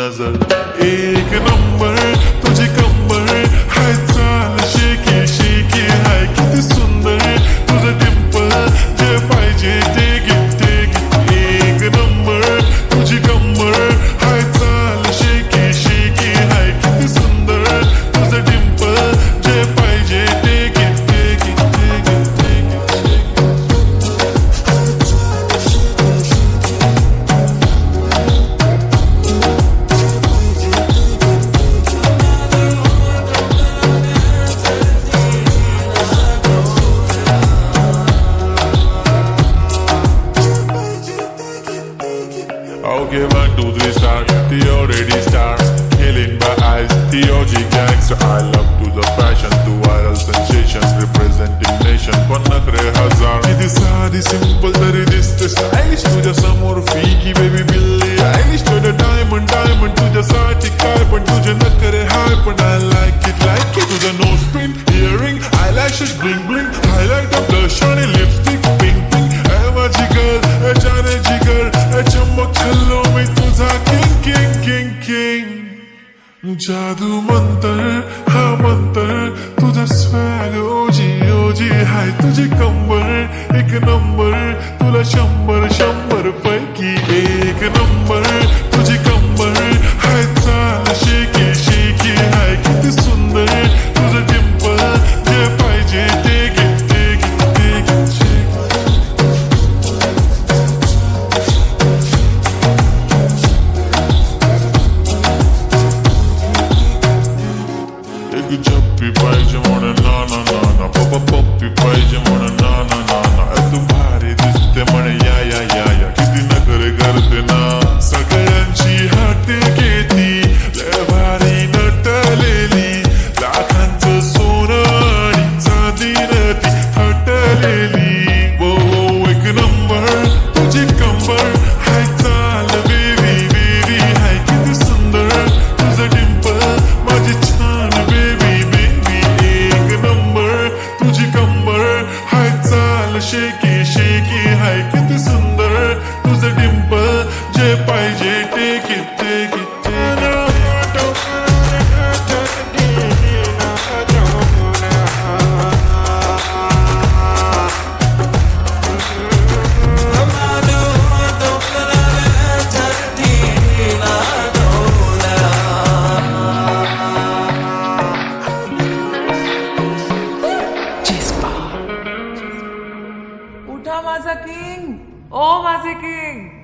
नजर एक नंबर तुझी कंबर हाय चाल शेकी शेकी हाय किती सुंदर तुझं डिंपल जे पाहिजे ते घेते एक नंबर तुझी कंबर हाय चाल शेकी शेकी हाय किती सुंदर तुझं डिंपल जे पाहिजे ते घेते Okay, 1, 2, 3 star, the already star, killing my eyes, the OG gangster. I love to the passion, to viral sensations, representing nation. पण नखरे हजार किती साधी simple तरी दिसते stylish तुझ्या समोर फिकी baby बिल्ली आयलिश तुझं diamond diamond तुझ्यासाठी काय पण तुझे नखरे हाय पण I like it तुझं nose pin, earring, eyelashes bling bling, highlighter, blush आणि lipstick pink pink. ए माझी girl, ए जाने जिगर, ए चमक छल्लो मी तुझा king king king king. जादू मंतर हा मंतर तुझा स्वॅग ओजी ओजी हाय तुझी कंबर एक नंबर तुला 100 पैकी एक नंबर तुझी कंबर हाय चाल शेकी शेकी हाय किती सुंदर तुझं डिंपल जे पाहिजे ते घेते एक जप्पी पाहिजे म्हणून ना ना ना ना पप्पा पप्पी पाहिजे म्हणून ना ना ना ना तू भारी दिसते म्हणे या किती नखरे करते ना सगळ्यांची हात घेती लय भारी नटलेली लाखांचं सोनं आणि चांदीनं ती हटलेली वो एक नंबर तुझी कंबर हाय चाल बेबी बेबी हाय किती सुंदर तुझं डिंपल माझी छान बेबी एक नंबर तुझी कंबर हाय चाल शेकी शेकी हाय किती सुंदर तुझं डिंपल जे पाहिजे ते घेते उठा माझा किंग ओ माझे किंग.